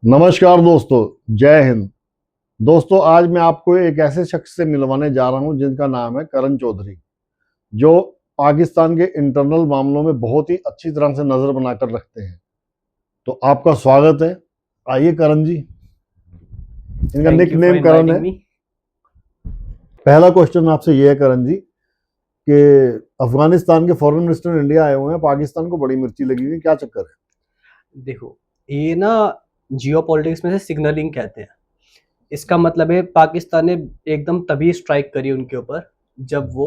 नमस्कार दोस्तों, जय हिंद। दोस्तों, आज मैं आपको एक ऐसे शख्स से मिलवाने जा रहा हूं जिनका नाम है करण चौधरी, जो पाकिस्तान के इंटरनल मामलों में बहुत ही अच्छी तरह से नजर बनाकर रखते हैं। तो आपका स्वागत है। आइए करण जी। इनका थैंक निक यू फॉर नेम करण है। Inviting me. पहला क्वेश्चन आपसे ये है करण जी कि अफगानिस्तान के फॉरेन मिनिस्टर इंडिया आए हुए हैं, पाकिस्तान को बड़ी मिर्ची लगी हुई है, क्या चक्कर है? देखो, ये ना जियो पॉलिटिक्स में से सिग्नलिंग कहते हैं। इसका मतलब है पाकिस्तान ने एकदम तभी स्ट्राइक करी उनके ऊपर जब वो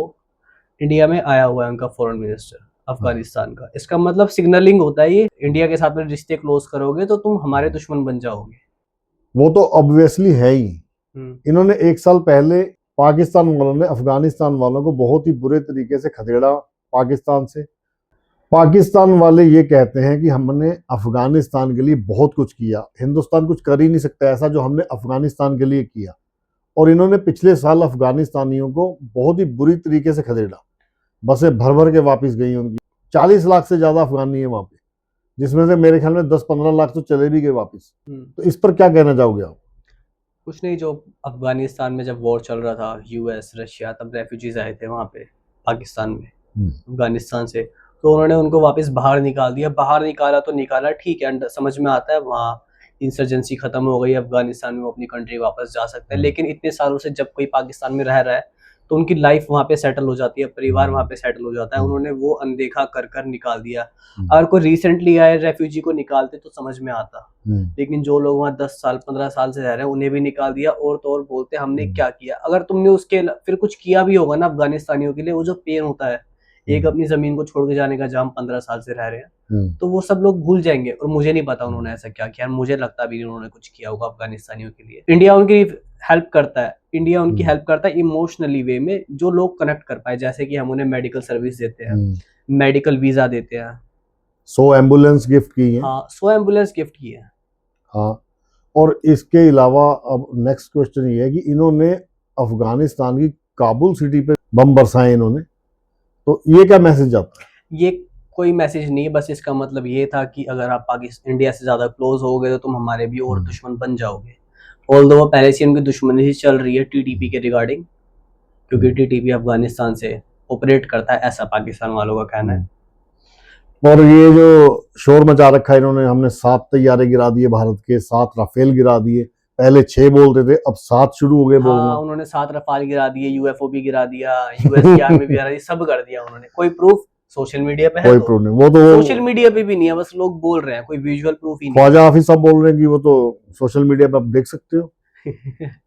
इंडिया में आया हुआ है उनका फॉरेन मिनिस्टर अफगानिस्तान का। इसका मतलब सिग्नलिंग होता है, ये इंडिया के साथ में रिश्ते क्लोज करोगे तो तुम हमारे दुश्मन बन जाओगे। वो तो ऑब्वियसली है ही। हम्म। इन्होंने एक साल पहले पाकिस्तान वालों ने अफगानिस्तान वालों को बहुत ही बुरे तरीके से खदेड़ा पाकिस्तान से। पाकिस्तान वाले ये कहते हैं कि हमने अफगानिस्तान के लिए बहुत कुछ किया, हिंदुस्तान कुछ कर ही नहीं सकता ऐसा जो हमने अफगानिस्तान के लिए किया। और इन्होंने पिछले साल अफगानिस्तानियों को बहुत ही बुरी तरीके से खदेड़ा। बसें भर भर के वापस गई उनकी। 40 लाख से ज्यादा अफगानी है वहां पे, जिसमें से मेरे ख्याल में 10-15 लाख तो चले भी गए वापस। तो इस पर क्या कहना चाहोगे आप? कुछ नहीं, जो अफगानिस्तान में जब वॉर चल रहा था, यूएस रशिया, तब रेफ्यूजीज आए थे वहां पे पाकिस्तान में अफगानिस्तान से। तो उन्होंने उनको वापस बाहर निकाल दिया। बाहर निकाला तो निकाला, ठीक है, समझ में आता है, वहाँ इंसर्जेंसी खत्म हो गई अफगानिस्तान में, वो अपनी कंट्री वापस जा सकते हैं। लेकिन इतने सालों से जब कोई पाकिस्तान में रह रहा है तो उनकी लाइफ वहाँ पे सेटल हो जाती है, परिवार वहाँ पे सेटल हो जाता है। उन्होंने वो अनदेखा कर कर निकाल दिया। अगर कोई रिसेंटली आए रेफ्यूजी को निकालते तो समझ में आता, लेकिन जो लोग वहाँ 10 साल 15 साल से रह रहे हैं उन्हें भी निकाल दिया। और तो और बोलते हमने क्या किया। अगर तुमने उसके फिर कुछ किया भी होगा ना अफगानिस्तानियों के लिए, वो जो पेन होता है एक अपनी जमीन को छोड़ के जाने का, जहाँ हम 15 साल से रह रहे हैं, तो वो सब लोग भूल जाएंगे। और मुझे नहीं पता उन्होंने ऐसा क्या किया, मुझे लगता भी नहीं उन्होंने कुछ किया होगा अफगानिस्तानियों के लिए। इंडिया उनकी हेल्प करता है, इंडिया उनकी हेल्प करता है इमोशनली वे में, जो लोग कनेक्ट कर पाए। जैसे कि हम उन्हें मेडिकल सर्विस देते हैं, मेडिकल वीजा देते हैं। 100 एम्बुलेंस गिफ्ट की है। हाँ, 100 एम्बुलेंस गिफ्ट की है। हाँ। और इसके अलावा अब नेक्स्ट क्वेश्चन ये है कि इन्होंने अफगानिस्तान की काबुल सिटी पे बम बरसाए इन्होंने, तो ये क्या मैसेज आता है? ये कोई मैसेज नहीं है, बस इसका मतलब ये था कि अगर आप पाकिस्तान इंडिया से ज्यादा क्लोज हो गए तो तुम हमारे भी और दुश्मन बन जाओगे। ऑल्दो वो पहले से उनकी दुश्मनी ही चल रही है टीटीपी के रिगार्डिंग, क्योंकि टीटीपी अफगानिस्तान से ऑपरेट करता है, ऐसा पाकिस्तान वालों का कहना है। और ये जो शोर मचा रखा है इन्होंने, हमने 7 तैयारे गिरा दिए भारत के, 7 राफेल गिरा दिए। पहले 6 बोलते थे, अब 7 शुरू हो गए बोलना। हाँ, उन्होंने 7 रफाल गिरा दिए, यूएफओ भी गिरा दिया, यूएस की आर्मी भी गिरा दी, सब कर दिया उन्होंने। कोई प्रूफ सोशल मीडिया पे है? कोई तो प्रूफ नहीं, वो तो सोशल मीडिया पे भी नहीं है, बस लोग बोल रहे हैं, कोई विजुअल प्रूफ ही नहीं। ख्वाजा हाफिज साहब बोल रहे हैं कि वो तो सोशल मीडिया पे आप देख सकते हो।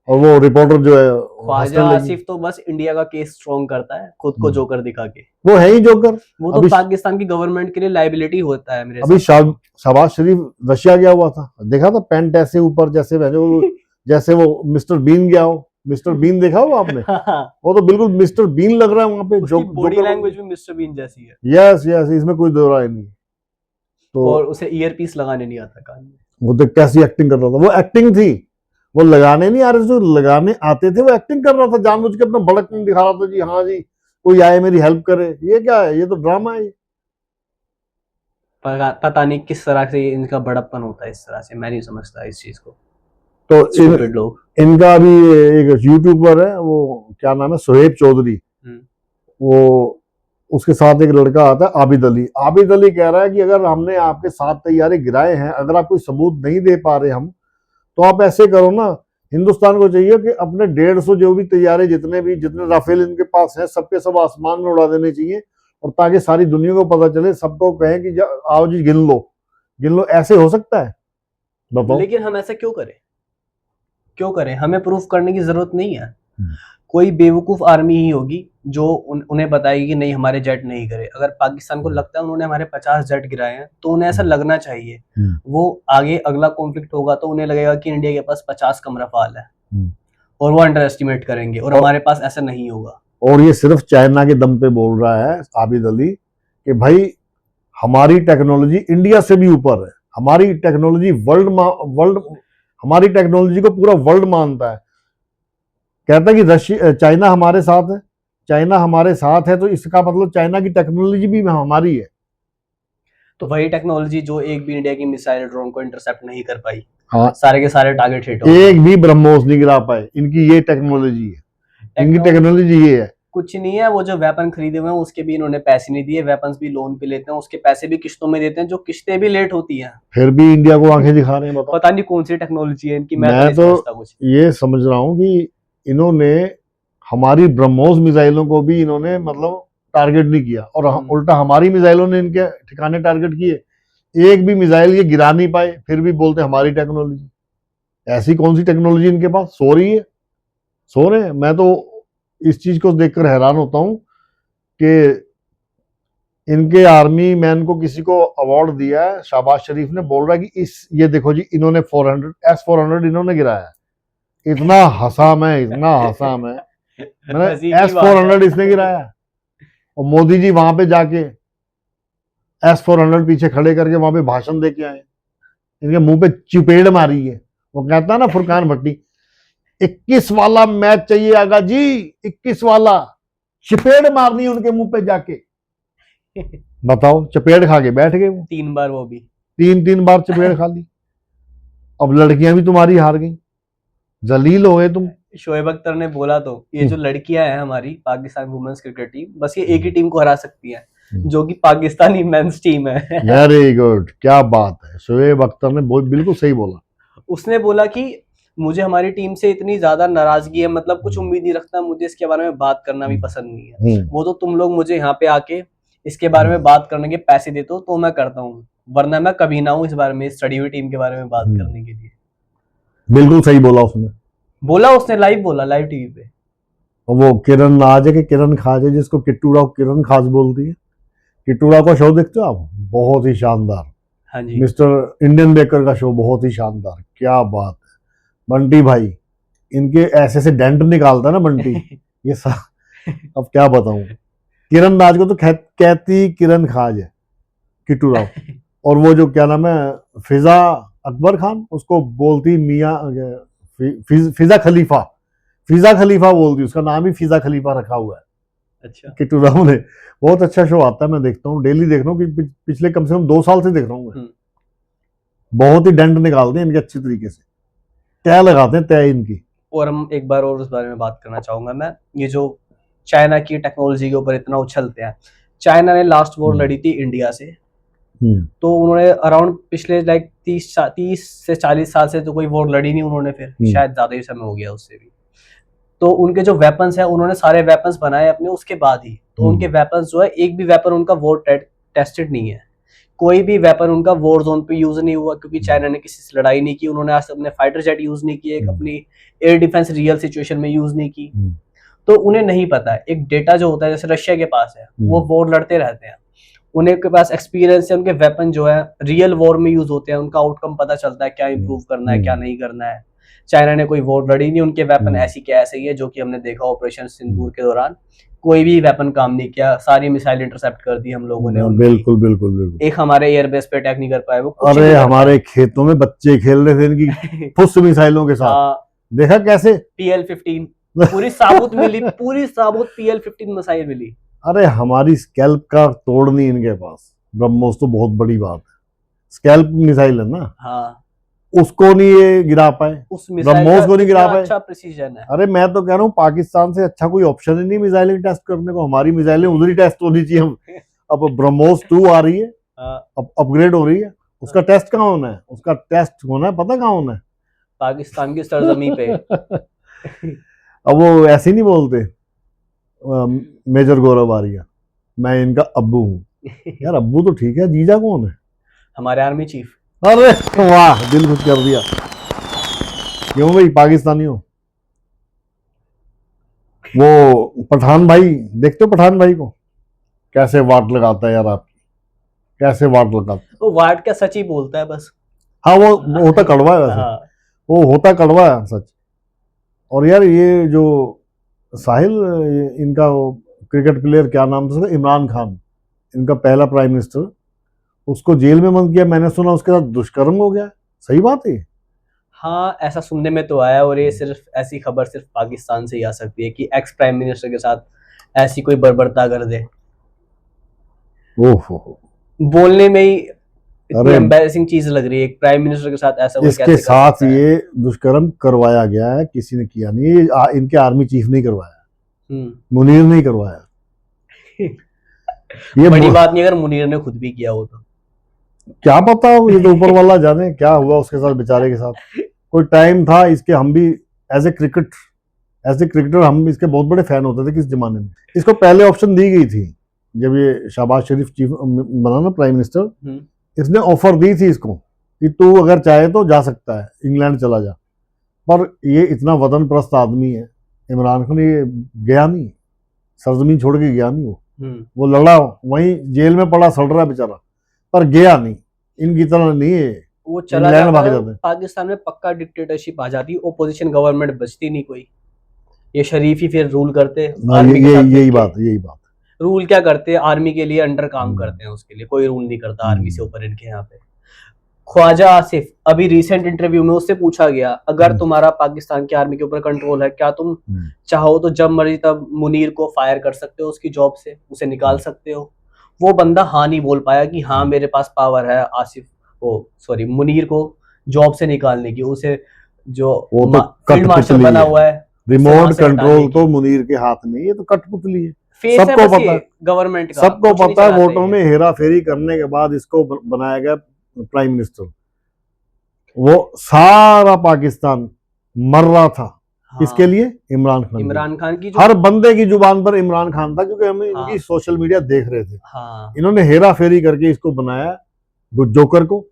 और वो रिपोर्टर जो है ख्वाजा आसिफ तो बस इंडिया का केस स्ट्रॉन्ग करता है, खुद को जोकर दिखा के। वो है ही जोकर। वो तो पाकिस्तान की गवर्नमेंट के लिए लाइबिलिटी होता है मेरे अभी शहबाज शरीफ रशिया गया हुआ था, देखा था पैंट ऐसे ऊपर, जैसे जैसे वो मिस्टर बीन गया हो। मिस्टर बीन देखा हो आपने? वो तो बिल्कुल मिस्टर बीन लग रहा है वहां पे। उसकी बॉडी लैंग्वेज भी मिस्टर बीन जैसी है। यस यस, इसमें कोई दो राय नहीं। तो और उसे ईयरपीस लगाने नहीं आता कान में। वो तो कैसी एक्टिंग कर रहा था, वो एक्टिंग थी। वो लगाने नहीं आ रहे, जो लगाने आते थे वो एक्टिंग कर रहा था, जानबूझ के अपना भड़कन दिखा रहा था जी, हाँ जी कोई आए मेरी हेल्प करे। ये क्या है? ये तो ड्रामा है। पता नहीं किस तरह से इनका बड़प्पन होता है, इस तरह से मैं नहीं समझता इस चीज को। तो लोग इनका भी एक यूट्यूबर है, वो क्या नाम है, सोहेब चौधरी। वो उसके साथ एक लड़का आता है आबिद अली। आबिद अली कह रहा है कि अगर हमने आपके 7 तैयारे गिराए हैं, अगर आप कोई सबूत नहीं दे पा रहे हम, तो आप ऐसे करो ना, हिंदुस्तान को चाहिए कि अपने 150 जो भी तैयारे, जितने राफेल इनके पास हैं, सबके सब आसमान में उड़ा देने चाहिए। और ताकि सारी दुनिया को पता चले, सबको कहें कि आओ जी गिन लो। ऐसे हो सकता है? बताओ। लेकिन हम ऐसा क्यों करें? हमें प्रूफ करने की जरूरत नहीं है। कोई बेवकूफ आर्मी ही होगी जो उन्हें बताएगी कि नहीं हमारे जेट नहीं गिरे। अगर पाकिस्तान को लगता है उन्होंने हमारे 50 जेट गिराए हैं, तो उन्हें ऐसा लगना चाहिए। वो आगे अगला कॉन्फ्लिक्ट होगा तो उन्हें लगेगा कि इंडिया के पास 50 कम रफाल है, और वो अंडर एस्टिमेट करेंगे, और हमारे पास ऐसा नहीं होगा। और ये सिर्फ चाइना के दम पे बोल रहा है आबिद अली कि भाई हमारी टेक्नोलॉजी इंडिया से भी ऊपर है। हमारी टेक्नोलॉजी वर्ल्ड हमारी टेक्नोलॉजी को पूरा वर्ल्ड मानता है। कहता है कि चाइना हमारे साथ है। चाइना हमारे साथ है तो इसका मतलब चाइना की टेक्नोलॉजी भी हमारी है। तो वही टेक्नोलॉजी जो एक भी इंडिया की मिसाइल ड्रोन को इंटरसेप्ट नहीं कर पाई, हाँ, सारे के सारे टारगेट हिट हो एक भी ब्रह्मोस नहीं गिरा पाए। इनकी ये टेक्नोलॉजी है, इनकी टेक्नोलॉजी ये है। कुछ नहीं है, वो जो वेपन खरीदे हुए हैं उसके भी इन्होंने पैसे नहीं दिए, वेपन्स भी लोन पे लेते हैं, उसके पैसे भी किस्तों में देते हैं, जो किस्तें भी लेट होती हैं। फिर भी इंडिया को आंखें दिखा रहे हैं, बताओ। पता नहीं कौन सी टेक्नोलॉजी है इनकी, मैं मैं नहीं तो समझता कुछ। ये समझ रहा हूँ कि इन्होंने हमारी ब्रह्मोस मिसाइलों को भी इन्होंने मतलब टारगेट नहीं किया, और उल्टा हमारी मिसाइलों ने इनके ठिकाने टारगेट किए। एक भी मिसाइल ये गिरा नहीं पाए, फिर भी बोलते हमारी टेक्नोलॉजी। ऐसी कौन सी टेक्नोलॉजी इनके पास सो रही है, सो रहे हैं। मैं तो इस चीज को देखकर हैरान होता हूँ कि इनके आर्मी मैन को किसी को अवार्ड दिया है, शाहबाज शरीफ ने, बोल रहा है कि इस ये देखो जी, इन्होंने 400 S-400 इन्होंने गिराया। इतना हंसा मैं, इतना हंसा मैं। मैंने हंसी की बात S-400 है। इसने गिराया, और मोदी जी वहां पे जाके S-400 पीछे खड़े करके वहां पे भाषण दे के आए, इनके मुंह पे चुपेड़ मारी है। वो कहता है ना फुरकान भट्टी, 21 वाला मैच चाहिए आगा जी, 21 वाला, चपेड़ मारनी उनके मुंह पे जाके। बताओ, चपेड़ खा के बैठ गए वो, 3 बार वो भी। 3 बार चपेड़ खा ली। अब लड़कियां भी तुम्हारी हार गई, जलील हो गए तुम। शोएब अख्तर ने बोला तो, ये जो लड़कियां हैं हमारी पाकिस्तान वुमेन्स क्रिकेट टीम, बस ये एक ही टीम को हरा सकती है, जो कि पाकिस्तानी मेंस टीम है। वेरी गुड, क्या बात है। शोएब अख्तर ने बिल्कुल सही बोला। उसने बोला कि मुझे हमारी टीम से इतनी ज्यादा नाराजगी है, मतलब कुछ उम्मीद नहीं रखता, मुझे इसके बारे में बात करना भी पसंद नहीं है। वो तो तुम लोग मुझे यहाँ पे आके इसके बारे में बात करने के पैसे देते हो तो मैं करता हूँ, वरना मैं कभी ना हूँ इस बारे में, स्टडी हुई टीम के बारे में बात करने के लिए। बिल्कुल सही बोला उसने, बोला उसने, लाइव बोला, लाइव टीवी पे। और वो किरण नाज है कि किरण खाज है, जिसको किट्टू राव किरण खास बोलती है। किट्टू राव का शो देखते हो आप? बहुत ही शानदार। हाँ जी। मिस्टर इंडियन बेकर का शो बहुत ही शानदार, क्या बात है। बंटी भाई, इनके ऐसे से डेंट निकालता है ना बंटी, ये अब क्या बताऊं। किरण नाज को तो कहती किरण खाज है किट्टू राव, और वो जो क्या नाम है, फिजा अकबर खान, उसको बोलती मियाँ फिजा खलीफा। फिजा खलीफा बोलती, उसका नाम ही फिजा खलीफा रखा हुआ है अच्छा। किट्टू राव ने। बहुत अच्छा शो आता है, मैं देखता हूँ, डेली देख रहा हूँ कि पिछले कम से कम 2 साल से देख रहा हूँ मैं। बहुत ही डेंट निकालते हैं इनके अच्छी तरीके से, तय लगाते हैं तय इनकी। और हम एक बार और उस बारे में बात करना चाहूंगा मैं, ये जो चाइना की टेक्नोलॉजी के ऊपर इतना उछलते हैं। चाइना ने लास्ट वॉर लड़ी थी इंडिया से, तो उन्होंने अराउंड पिछले लाइक 30 से 40 साल से तो कोई वॉर लड़ी नहीं उन्होंने, फिर शायद ज्यादा ही समय हो गया उससे भी। तो उनके जो वेपन्स हैं, उन्होंने सारे वेपन्स बनाए अपने उसके बाद ही, तो उनके वेपन्स जो है, एक भी वेपन उनका वॉर टेस्टेड नहीं है। कोई भी वेपन उनका वॉर जोन पे यूज नहीं हुआ, क्योंकि चाइना ने किसी से लड़ाई नहीं की, उन्होंने आज तक अपने फाइटर जेट यूज नहीं किए, अपनी एयर डिफेंस रियल सिचुएशन में यूज नहीं की। तो उन्हें नहीं पता है, एक डेटा जो होता है, जैसे रशिया के पास है, वो वॉर लड़ते रहते हैं, उन्हें के पास एक्सपीरियंस है, उनके वेपन जो है रियल वॉर में यूज होते हैं, उनका आउटकम पता चलता है, क्या इंप्रूव करना है क्या नहीं करना है। चाइना ने कोई वॉर लड़ी नहीं, उनके वेपन ऐसी क्या ऐसे ही है, जो कि हमने देखा ऑपरेशन सिंदूर के दौरान कोई भी वेपन काम नहीं किया, सारी मिसाइल इंटरसेप्ट कर दी हम लोगों ने। बिल्कुल बिल्कुल बिल्कुल। एक हमारे एयरबेस पे अटैक नहीं कर पाए वो। अरे हमारे खेतों में बच्चे खेल रहे थे इनकी फुस मिसाइलों के साथ, देखा कैसे। PL-15 पूरी साबुत मिली, पूरी साबुत PL-15 मिसाइल मिली। अरे हमारी स्कैल्प का तोड़ नहीं इनके पास। ब्रह्मोस तो बहुत बड़ी बात है, स्कैल्प मिसाइल है ना। हाँ, उसको नहीं ये गिरा पाए, उस मिसाइल ब्रह्मोस को नहीं गिरा पाए। अच्छा प्रिसीजन है। अरे मैं तो कह रहा हूँ, पाकिस्तान से अच्छा कोई ऑप्शन ही नहीं मिसाइलें टेस्ट करने को। हमारी मिसाइलें उधर ही टेस्ट होनी चाहिए। अब ब्रह्मोस 2 आ रही है, अब अपग्रेड हो रही है, उसका टेस्ट कहाँ होना है? उसका टेस्ट होना है, पता कहाँ होना है? पाकिस्तान की सरजमी पे। अब वो ऐसे नहीं बोलते, मेजर गौरव आर्या, मैं इनका अब्बू हूँ। यार अब्बू तो ठीक है, जीजा कौन है? हमारे आर्मी चीफ। अरे वाह, दिल खुश कर दिया। क्यों भाई, पाकिस्तानी हो? वो पठान भाई, देखते हो पठान भाई को कैसे वाट लगाता है यार आपकी, कैसे वाट लगाता है। वो वाट क्या, सच ही बोलता है बस। हाँ, वो होता कड़वा है वैसे। हाँ। वो होता कड़वा है सच। और यार ये जो साहिल, इनका वो क्रिकेट प्लेयर, क्या नाम था, इमरान खान, इनका पहला प्राइम मिनिस्टर, उसको जेल में बंद किया। मैंने सुना उसके साथ दुष्कर्म हो गया, सही बात है? हाँ, ऐसा सुनने में तो आया, और ये सिर्फ ऐसी खबर सिर्फ पाकिस्तान से ही आ सकती है कि एक्स प्राइम मिनिस्टर के साथ ऐसी कोई बर्बरता कर दे। ओहो, बोलने में ही इतनी अरे एम्बैरेसिंग चीज लग रही है, एक प्राइम मिनिस्टर के साथ ऐसा वो इसके कैसे कर साथ सकता है? ये दुष्कर्म करवाया गया है, किसी ने किया नहीं, इनके आर्मी चीफ नहीं करवाया, मुनीर नहीं करवाया। ये बड़ी बात नहीं अगर मुनीर ने खुद भी किया हो तो। क्या पता, ये तो ऊपर वाला जाने क्या हुआ उसके साथ, बेचारे के साथ। कोई टाइम था इसके, हम भी एज ए क्रिकेटर हम इसके बहुत बड़े फैन होते थे किस जमाने में। इसको पहले ऑप्शन दी गई थी जब ये शहबाज शरीफ चीफ बना ना प्राइम मिनिस्टर, इसने ऑफर दी थी इसको कि तू अगर चाहे तो जा सकता है, इंग्लैंड चला जा। पर ये इतना वतन प्रस्त आदमी है इमरान खान, ये गया नहीं, सरजमीन छोड़ के गया नहीं। वो लड़ा वहीं जेल में पड़ा सड़ रहा बेचारा, पर गया नहीं, इनकी तरह नहीं है वो चला इंग्लैंड जाता भाग है, जाते हैं। पाकिस्तान में पक्का डिक्टेटरशिप आ जाती, ओपोजिशन गवर्नमेंट बचती नहीं कोई, ये शरीफ ही फिर रूल करते आर्मी के साथ यही मिलके। बात रूल क्या करते हैं, आर्मी के लिए अंडर काम करते हैं, उसके लिए कोई रूल नहीं करता आर्मी से ऊपर इनके यहाँ पे। ख्वाजा आसिफ, अभी रिसेंट इंटरव्यू में उससे पूछा गया अगर तुम्हारा पाकिस्तान की आर्मी के ऊपर कंट्रोल है, क्या तुम चाहो तो जब मर्जी तब मुनीर को फायर कर सकते हो उसकी जॉब से, उसे निकाल सकते हो? वो बंदा हाँ नहीं बोल पाया कि हाँ मेरे पास पावर है आसिफ मुनीर को जॉब से निकालने की, उसे जो वो तो फील्ड मार्शल बना हुआ है, रिमोट कंट्रोल तो मुनीर के हाथ में, ये तो कठपुतली है। फेस है सबको बस पता ये गवर्नमेंट का, सबको कुछ नहीं पता है, चलाते वोटों ये। में हेरा फेरी करने के बाद इसको बनाया गया प्राइम मिनिस्टर। वो सारा पाकिस्तान मर रहा था किसके लिए? इमरान खान इमरान खान की जो हर बंदे की जुबान पर इमरान खान था, क्योंकि हम इनकी सोशल मीडिया देख रहे थे। इन्होंने हेरा फेरी करके इसको बनाया जोकर को,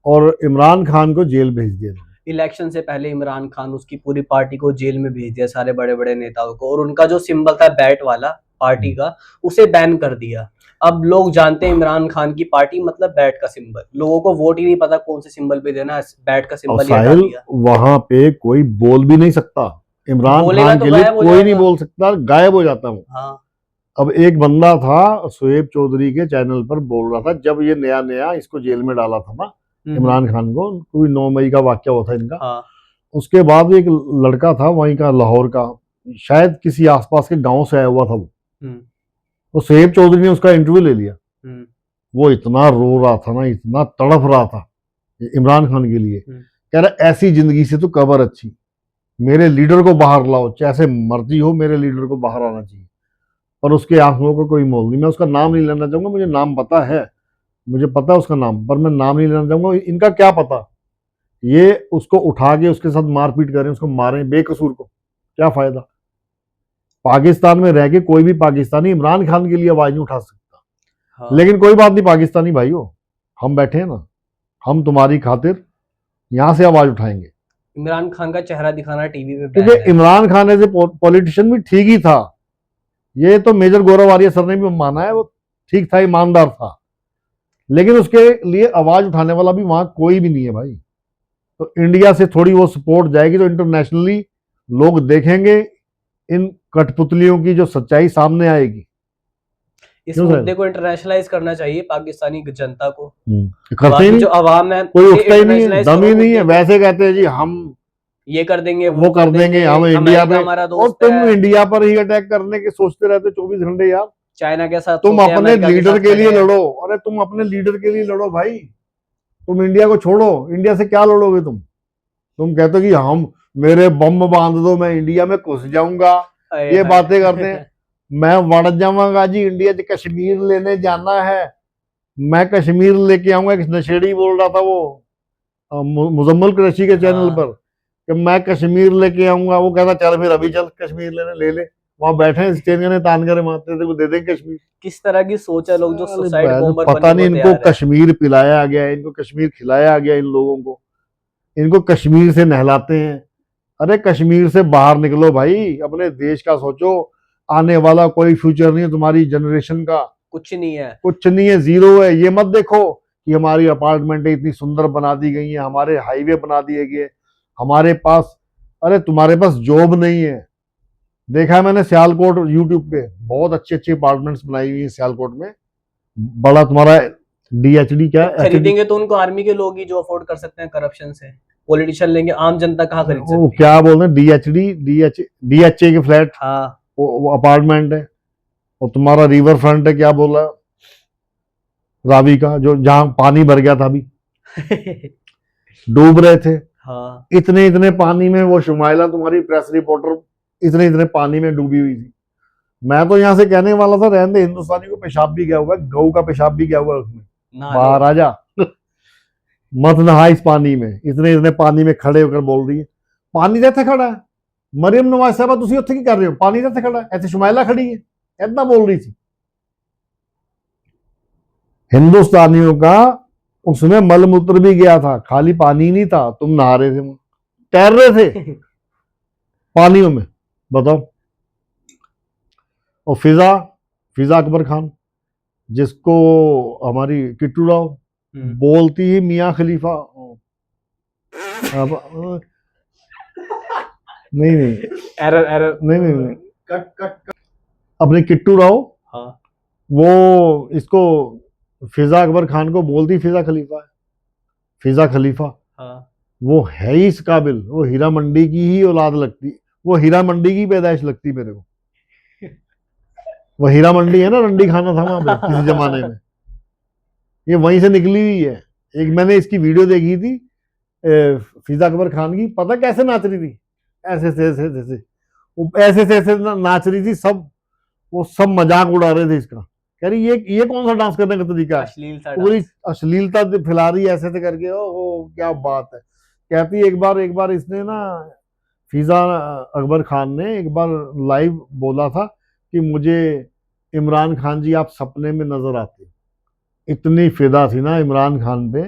और इमरान खान को जेल भेज दिया। इलेक्शन से पहले इमरान खान उसकी पूरी पार्टी को जेल में भेज दिया, सारे बड़े बड़े नेताओं को, और उनका जो सिंबल था बैट वाला पार्टी का, उसे बैन कर दिया। अब लोग जानते हैं इमरान खान की पार्टी मतलब बैट का सिंबल, लोगों को वोट ही नहीं पता कौन से सिंबल पे देना, बैट का सिंबल ही हटा दिया। वहां पे कोई बोल भी नहीं सकता, इमरान खान के लिए कोई नहीं बोल सकता, गायब हो जाता हूँ। हाँ। अब एक बंदा था शुएब चौधरी के चैनल पर बोल रहा था, जब ये नया इसको जेल में डाला था ना इमरान खान को, कोई 9 मई का वाक्य हुआ था इनका। हाँ। उसके बाद एक लड़का था वहीं का, लाहौर का, शायद किसी आसपास के गांव से आया हुआ था वो, तो शुएब चौधरी ने उसका इंटरव्यू ले लिया। वो इतना रो रहा था ना, इतना तड़प रहा था इमरान खान के लिए, कह रहा ऐसी जिंदगी से तो कब्र अच्छी, मेरे लीडर को बाहर लाओ, जैसे मर्जी हो मेरे लीडर को बाहर आना चाहिए। पर उसके आंखों को कोई मोल नहीं। मैं उसका नाम नहीं लेना चाहूंगा, मुझे नाम पता है, मुझे पता है उसका नाम, पर मैं नाम नहीं लेना चाहूंगा। इनका क्या पता, ये उसको उठा के उसके साथ मारपीट करें, उसको मारें बेकसूर को, क्या फायदा? पाकिस्तान में रह के कोई भी पाकिस्तानी इमरान खान के लिए आवाज नहीं उठा सकता। हाँ। लेकिन कोई बात नहीं पाकिस्तानी भाइयों, हम बैठे हैं ना, हम तुम्हारी खातिर यहां से आवाज उठाएंगे। इमरान खान का चेहरा दिखाना टीवी पे, क्योंकि Imran Khan as a politician भी ठीक ही था, ये तो मेजर गौरव आर्य सर ने भी माना है, वो ठीक था, ईमानदार था, लेकिन उसके लिए आवाज उठाने वाला भी वहां कोई भी नहीं है भाई। तो इंडिया से थोड़ी वो सपोर्ट जाएगी तो इंटरनेशनली लोग देखेंगे, इन कठपुतलियों की जो सच्चाई सामने आएगी। इस मुद्दे को इंटरनेशनलाइज करना चाहिए पाकिस्तानी जनता को, करते ही नहीं, जो आवाम है कोई उठता ही नहीं है, दम ही नहीं है। वैसे कहते हैं जी हम ये कर देंगे, वो कर देंगे, हम इंडिया पे, और तुम है। इंडिया पर ही अटैक करने के सोचते रहते 24 घंटे यार। चाइना के साथ तुम अपने लीडर के लिए लड़ो, अरे तुम अपने लीडर के लिए लड़ो भाई, तुम इंडिया को छोड़ो। इंडिया से क्या लड़ोगे तुम कहते हो कि हम, मेरे बम बांध दो मैं इंडिया में घुस जाऊंगा, ये बातें करते हैं। मैं वड़ जाऊंगा जी, इंडिया से कश्मीर लेने जाना है, मैं कश्मीर लेके आऊंगा। एक नशेड़ी बोल रहा था वो मुजम्मल कुरैशी के चैनल पर कि मैं कश्मीर लेके आऊंगा, वो कहता चल फिर अभी चल कश्मीर ले ले, वहां बैठे स्टेडियम तान करे मारते थे, दे देंगे कश्मीर। किस तरह की सोच है लोग जो सुसाइड बॉम्बर पता नहीं इनको कश्मीर पिलाया गया, इनको कश्मीर खिलाया गया, इन लोगों को, इनको कश्मीर से नहलाते हैं। अरे कश्मीर से बाहर निकलो भाई, अपने देश का सोचो, आने वाला कोई फ्यूचर नहीं है तुम्हारी जनरेशन का, कुछ नहीं है, कुछ नहीं है, जीरो है। ये मत देखो कि हमारी अपार्टमेंट इतनी सुंदर बना दी गई है, हमारे हाईवे बना दिए गए, हमारे पास, अरे तुम्हारे पास जॉब नहीं है। देखा है मैंने सियालकोट, यूट्यूब पे बहुत अच्छी अच्छी अपार्टमेंट्स बनाई हुई है सियालकोट में, बड़ा तुम्हारा DHD क्या है, खरीदेंगे तो उनको आर्मी के लोग ही जो अफोर्ड कर सकते हैं, करप्शन से पॉलिटिशियन लेंगे, आम जनता कहाँ खरीद सकती है? क्या बोल रहे हैं, DHA के फ्लैट, हाँ, वो अपार्टमेंट है, और तुम्हारा रिवर फ्रंट है, क्या बोला, रावी का, जो जहां पानी भर गया था अभी, डूब रहे थे। हाँ इतने इतने पानी में वो शुमाइला तुम्हारी प्रेस रिपोर्टर इतने इतने पानी में डूबी हुई थी। मैं तो यहाँ से कहने वाला था रहने दे, हिंदुस्तानी को पेशाब भी गया हुआ है, गऊ का पेशाब भी गया हुआ है उसमें, ना बाहर आ जा। मत नहा इस पानी में। इतने इतने पानी में खड़े होकर बोल रही है, पानी जैसे खड़ा है। मरियम नवाज साहबा तुसी उत्थे की कर रहे हो, पानी जैसे खड़ा है, ऐसे शुमाइला खड़ी है, इतना बोल रही थी। हिंदुस्तानियों का उसमें मलमूत्र भी गया था, खाली पानी नहीं था। तुम नहा रहे थे, तैर रहे थे पानियों में, बताओ। और फिजा फिजा अकबर खान, जिसको हमारी किट्टू राव बोलती ही मियाँ खलीफा। अब नहीं नहीं एरर एरर नहीं नहीं नहीं, कट कट अपने किट्टू राव हाँ वो इसको फिजा अकबर खान को बोलती फिजा खलीफा है, फिजा खलीफा। हाँ वो है ही इस काबिल, वो हीरा मंडी की ही औलाद लगती, वो हीरा मंडी की पैदाइश लगती मेरे को। वो हीरा मंडी है ना, रंडी खाना था वहां पे किसी जमाने में, ये वहीं से निकली हुई है। एक मैंने इसकी वीडियो देखी थी फिजा अकबर खान की, पता कैसे नाच रही थी, ऐसे ऐसे ऐसे ऐसे, वो ऐसे ऐसे ऐसे नाच रही थी सब, वो सब मजाक उड़ा रहे थे इसका। कह रही ये कौन सा डांस करने का तरीका है, अश्लील सा पूरी डांस। अश्लीलता फैला रही है ऐसे ऐसे करके। ओ क्या बात है। कहती एक बार इसने ना, फिजा अकबर खान ने एक बार लाइव बोला था कि मुझे इमरान खान जी आप सपने में नजर आते। इतनी फिदा थी ना इमरान खान पे।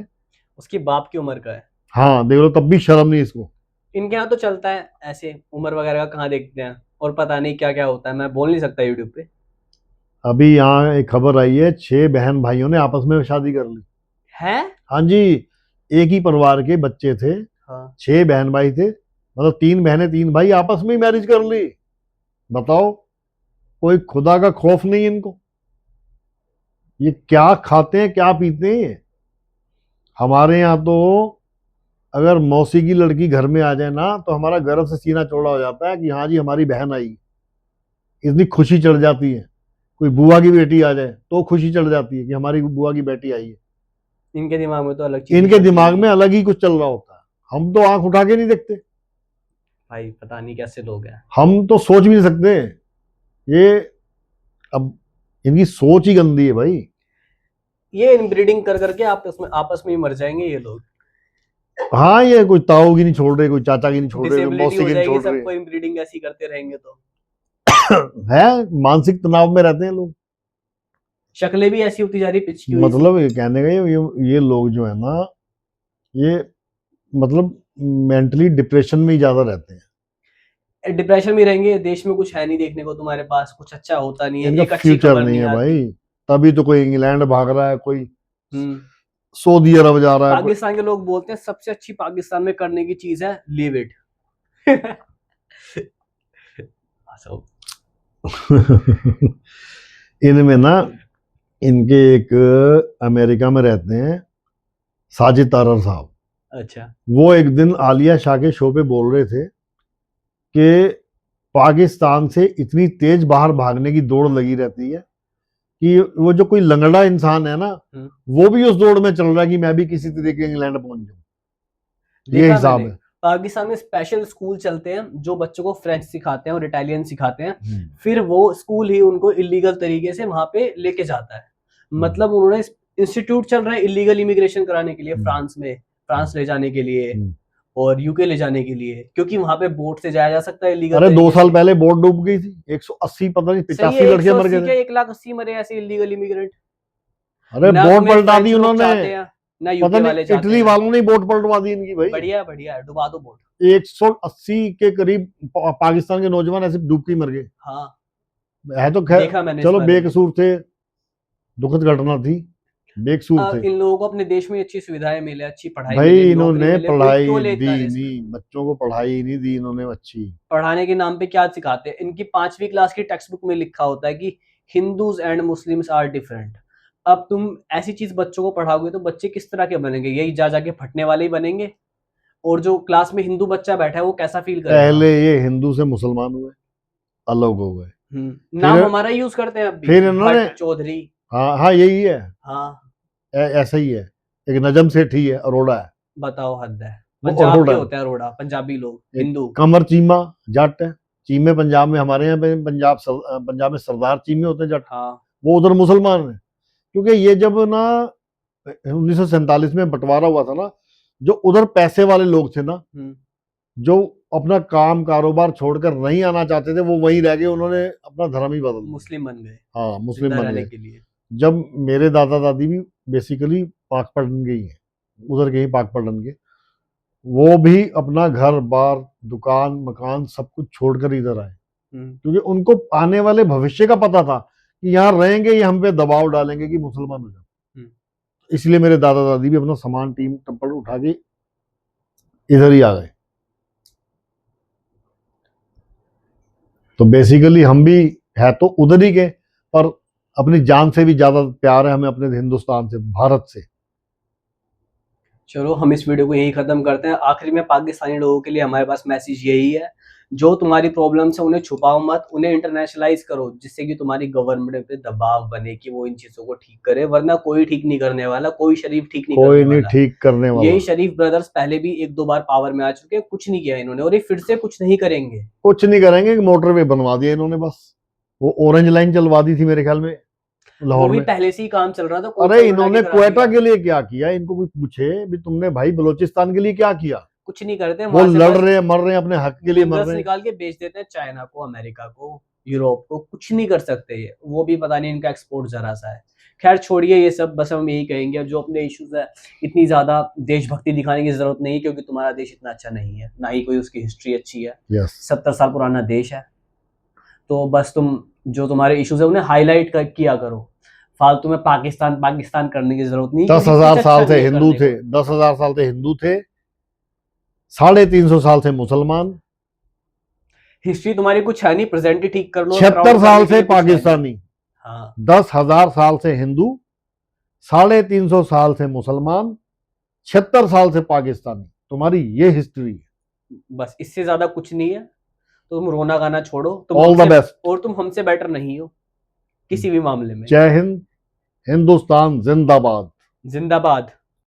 उसकी बाप की उम्र का है। हाँ देख लो, तब भी शर्म नहीं इसको। इनके यहाँ तो चलता है ऐसे, उम्र वगैरह का कहाँ देखते हैं, और पता नहीं क्या क्या होता है, मैं बोल नहीं सकता यूट्यूब पे। अभी यहाँ एक खबर आई है, 6 बहन भाइयों ने आपस में शादी कर ली है। हाँ जी, एक ही परिवार के बच्चे थे, हाँ 6 बहन भाई थे, मतलब 3 बहनें 3 भाई आपस में ही मैरिज कर ली। बताओ, कोई खुदा का खौफ नहीं इनको। ये क्या खाते हैं क्या पीते हैं ये। हमारे यहाँ तो अगर मौसी की लड़की घर में आ जाए ना, तो हमारा गर्व से सीना चौड़ा हो जाता है कि हाँ जी हमारी बहन आई। इतनी खुशी चढ़ जाती है। कोई बुआ की बेटी आ जाए तो खुशी चढ़ जाती है कि हमारी बुआ की बेटी आई है। इनके दिमाग में तो अलग चीज इनके दिमाग में अलग ही कुछ चल रहा होता है। हम तो आंख उठा के नहीं देखते, भाई पता नहीं कैसे लोग हैं। हम तो सोच भी नहीं सकते। ये अब इनकी सोच ही गंदी है भाई। ये इनब्रीडिंग कर करके आपस में ही मर जाएंगे ये लोग। हाँ, ये कोई ताऊ की नहीं छोड़ रहे, कोई चाचा की नहीं छोड़ रहे, कोई डिसेबिलिटी मौसी हो की नहीं जाएगी छोड़ रहे। सबको, इनब्रीडिंग ऐसी करते रहेंगे तो। है, मानसिक तनाव में रहते हैं लोग। शक्लें भी ऐसी होती जा रही, पिच की हुई सी। मतलब ये कहने का ये लोग जो है ना, ये मतलब मेंटली डिप्रेशन में ही ज्यादा रहते हैं। डिप्रेशन में रहेंगे, देश में कुछ है नहीं देखने को, तुम्हारे पास कुछ अच्छा होता नहीं है, इनका एक अच्छी फ्यूचर खबर नहीं नहीं है आती। भाई। तभी तो कोई इंग्लैंड भाग रहा है, कोई हम्म सऊदी अरब जा रहा है, पाकिस्तान के लोग बोलते हैं सबसे अच्छी पाकिस्तान में करने की चीज है लीव इट। इनमें ना, इनके एक अमेरिका में रहते हैं साजिद तारर साहब। अच्छा। वो एक दिन आलिया शाह के शो पे बोल रहे थे कि पाकिस्तान से इतनी तेज बाहर भागने की दौड़ लगी रहती है कि वो जो कोई लंगड़ा इंसान है ना, वो भी उस दौड़ में चल रहा है कि मैं भी किसी तरीके इंग्लैंड पहुंच जाऊं। ये देखा हिसाब मैंने, है। पाकिस्तान में स्पेशल स्कूल चलते हैं जो बच्चों को फ्रेंच सिखाते हैं और इटालियन सिखाते हैं। फिर वो स्कूल ही उनको इलीगल तरीके से वहां पे लेके जाता है। मतलब उन्होंने इंस्टीट्यूट चल रहा है इलीगल इमिग्रेशन कराने के लिए, फ्रांस में, फ्रांस ले जाने के लिए और यूके ले जाने के लिए, क्योंकि वहां पे बोट से जाया जा सकता है इलीगल। अरे 2 साल पहले बोट डूब गई थी, 180 पता नहीं 85 लड़के मर गए थे। 1,80,000 मरे ऐसे इलीगल इमिग्रेंट। अरे बोट पलटा दी उन्होंने, ना पता यूके वाले नहीं इटली वालों ने बोट पलटवा दी इनकी भाई। बढ़िया बढ़िया, डुबा दो बोट। 180 के करीब पाकिस्तान के नौजवान ऐसे डूब के मर गए। हाँ है तो खैर देखा मैंने, चलो बेकसूर थे, दुखद घटना थी, बेकसूर थे। इन लोगों को अपने देश में अच्छी सुविधाएं मिले, अच्छी पढ़ाई भाई मिले, इन्होंने पढ़ाई दी नहीं, नहीं, बच्चों को पढ़ाई नहीं दी इन्होंने अच्छी। पढ़ाने के नाम पे क्या सिखाते हैं? इनकी 5वीं क्लास की टेक्स्ट बुक में लिखा होता है कि Hindus and Muslims are different. अब तुम ऐसी चीज बच्चों को पढ़ाओगे तो बच्चे किस तरह के बनेंगे? यही जा जाके फटने वाले ही बनेंगे। और जो क्लास में हिंदू बच्चा बैठा है वो कैसा फील करेगा? पहले ये हिंदू से मुसलमान हुए, अलग हो गए। नाम हमारा यूज करते हैं अब भी, फिर इन्होंने, भट्ट, चौधरी। हाँ हाँ यही है। हाँ ऐसा ही है, एक नजम सेठ ही है, अरोड़ा है, बताओ, हद है। वो पंजाब अरोड़ा के है। होते हैं अरोड़ा, पंजाबी लोग, एक हिंदू। कमर चीमा जट है, चीमे पंजाब में, हमारे यहाँ पे पंजाब में सरदार चीमे होते हैं जट, हाँ, वो उधर मुसलमान है। क्योंकि ये जब ना 1947 में बंटवारा हुआ था ना, जो उधर पैसे वाले लोग थे ना, जो अपना काम कारोबार छोड़कर नहीं आना चाहते थे, वो वहीं रह गए, उन्होंने अपना धर्म ही बदल दिया। मुस्लिम बन गए हाँ, मुस्लिम जिंदा बन रहने गए। के लिए। जब मेरे दादा दादी भी बेसिकली पाकपटन के ही हैं, उधर के ही पाकपटन के, वो भी अपना घर बार दुकान मकान सब कुछ छोड़कर इधर आए, क्योंकि उनको आने वाले भविष्य का पता था कि यहाँ रहेंगे, ये हम पे दबाव डालेंगे कि मुसलमान हो जाओ। इसलिए मेरे दादा दादी भी अपना सामान टीम टप्पड़ उठा के इधर ही आ गए। तो बेसिकली हम भी है तो उधर ही के, पर अपनी जान से भी ज्यादा प्यार है हमें अपने हिंदुस्तान से, भारत से। चलो हम इस वीडियो को यही खत्म करते हैं। आखिरी में पाकिस्तानी लोगों के लिए हमारे पास मैसेज यही है, जो तुम्हारी प्रॉब्लम्स है उन्हें छुपाओ मत, उन्हें इंटरनेशनलाइज करो, जिससे कि तुम्हारी गवर्नमेंट पे दबाव बने कि वो इन चीजों को ठीक करे, वरना कोई ठीक नहीं करने वाला, कोई शरीफ ठीक नहीं कोई करने नहीं वाला। ठीक करने वाला। यही शरीफ ब्रदर्स पहले भी 1-2 बार पावर में आ चुके हैं, कुछ नहीं किया इन्होंने, और ये फिर से कुछ नहीं करेंगे। कुछ नहीं करेंगे, मोटरवे बनवा दिया इन्होंने बस, वो ऑरेंज लाइन चलवा दी थी मेरे ख्याल में वो लाहौर भी में। पहले से ही काम चल रहा था, कोई अरे उठा इन्होंने के करा क्वेटा दिया। के लिए क्या किया, इनको कोई पूछे भी तुमने भाई बलूचिस्तान के लिए क्या किया? कुछ नहीं करते वो वहां से, लड़ बस रहे हैं, मर रहे हैं, अपने हक के लिए मर मिनरल्स रहे हैं। निकाल के बेच देते हैं चाइना को, अमेरिका को, यूरोप को। कुछ नहीं कर सकते ये, वो भी पता नहीं इनका एक्सपोर्ट जरा सा है। खैर छोड़िए ये सब, बस हम यही कहेंगे, जो अपने इश्यूज है, इतनी ज्यादा देशभक्ति दिखाने की जरूरत नहीं है, क्योंकि तुम्हारा देश इतना अच्छा नहीं है, ना ही कोई उसकी हिस्ट्री अच्छी है। यस 70 साल पुराना देश है। तो बस तुम जो तुम्हारे इश्यूज है उन्हें हाईलाइट किया करो, फालतू में पाकिस्तान पाकिस्तान करने की जरूरत नहीं, क्योंकि 10,000 कुछ साल अच्छा से नहीं है हिंदू करने थे, को। 10,000 साल से हिंदू थे, 350 साल से मुसलमान, हिस्ट्री तुम्हारी कुछ है नहीं, प्रेजेंट ही ठीक कर लो, 76 proud साल करने के से लिए कुछ है नहीं। पाकिस्तानी, हाँ 10,000 साल से हिंदू, 350 साल से मुसलमान, 76 साल से पाकिस्तानी, तुम्हारी ये हिस्ट्री है। बस इससे ज्यादा कुछ नहीं है। तो तुम रोना गाना छोड़ो, तुम ऑल द हमसे, बेस्ट। और तुम हमसे बेटर नहीं हो किसी भी मामले में। जय हिंद, हिंदुस्तान जिंदाबाद। जिंदाबाद।